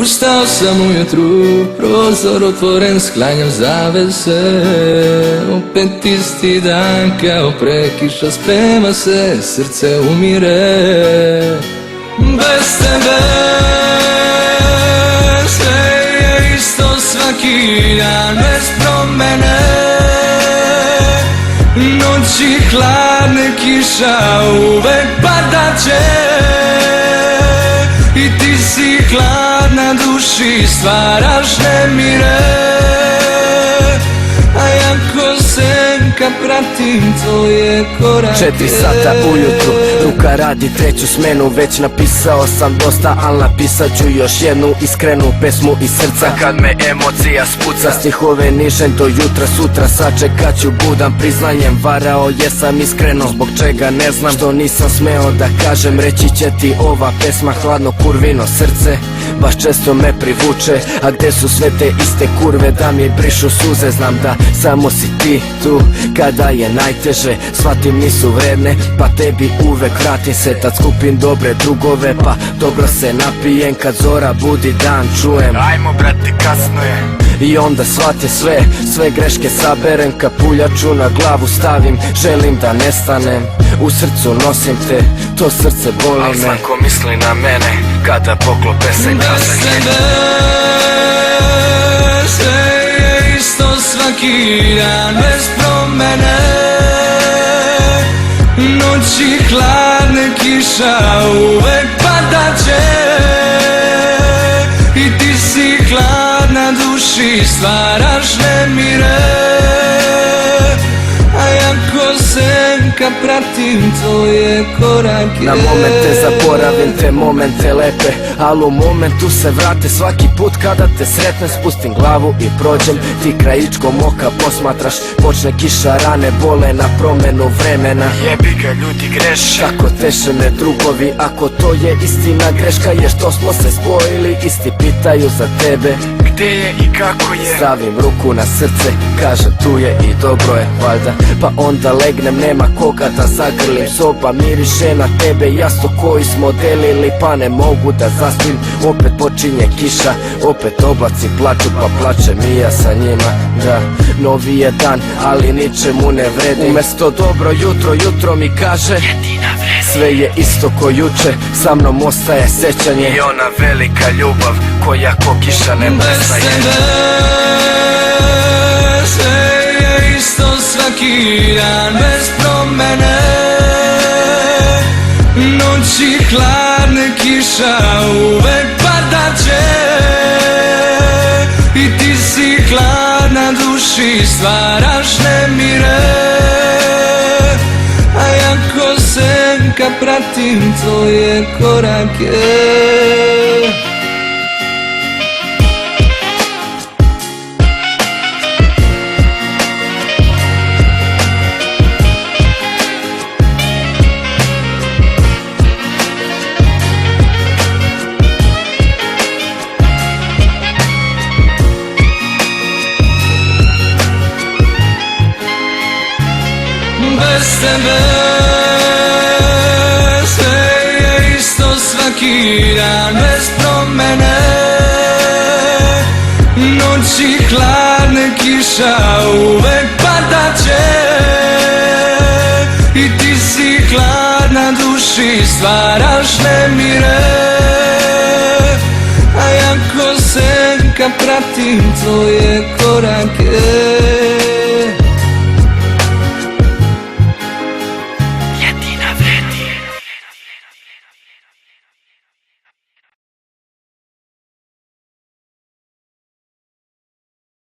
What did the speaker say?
Ustao sam ujutru, prozor otvoren, sklanjam zavese. Opet isti dan kao prekiša, sprema se, srce umire. Bez tebe sve je isto svaki dan, bez promene. Noći hladne, kiša uvek padaće. I ti si hladna duši, stvaraš nemire. A ja ko senka pratim tvoje korake. 4 sata ujutru, ruka radi treću smenu. Već napisao sam dosta, al napisat ću još jednu iskrenu pesmu iz srca. Kad me emocija spuca, stihove nižem do jutra. Sutra sačekat ću budan, priznanjem varao jesam iskreno. Zbog čega ne znam, što nisam smeo da kažem. Reći će ti ova pesma, hladno kurvino srce baš često me privuče. A gde su sve te iste kurve da mi brišu suze? Znam da samo si ti tu kada je najteže. Shvatim nisu vredne, pa tebi uvek vratim se. Tad skupim dobre drugove, pa dobro se napijem. Kad zora budi dan čujem, ajmo brate kasno je. I onda shvate sve greške saberem. Kapuljaču na glavu stavim, želim da nestanem. U srcu nosim te, to srce boli me. Al svako misli na mene kada poklope se kazanje. Bez tebe sve je isto svaki dan, bez promene. Noći hladne, kiša uvek padaće. I ti si hladna duši, stvaraš nemire. A ja ko senka pratim tvoje korake. Na momente zaboravim te momente lepe, al u momentu se vrate svaki put kada te sretnem. Spustim glavu i prođem, ti krajičkom oka posmatraš. Počne kiša, rane bole na promenu vremena. Jebi ga ljudi greše, kako teše me drugovi. Ako to je istina, greška je što smo se spojili. Isti pitaju za tebe, gde je i kako je. Stavim ruku na srce, kažem tu je i dobro je valjda. Pa onda legnem, nema koga da zagrlim. Soba miriše na tebe, jasno koji smo delili. Pa ne mogu da zaspim, opet počinje kiša. Opet oblaci plaču, pa plačem i ja sa njima. Da, novi je dan, ali ničemu ne vredi. Umesto dobro jutro, jutro mi kaže sve je isto ko juče, sa mnom ostaje sećanje. I ona velika ljubav koja ko kiša ne prestaje. Bez tebe sve je isto svaki dan, bez promene. Noći hladne, kiša uvek padaće. I ti si hladna duši, stvaraš nemire. A ja ko senka pratim tvoje korake. Bez tebe sve je isto svaki dan, bez promene. Noći hladne, kiša uvek padaće. I ti si hladna duši, stvaraš nemire. A ja ko senka pratim tvoje korake.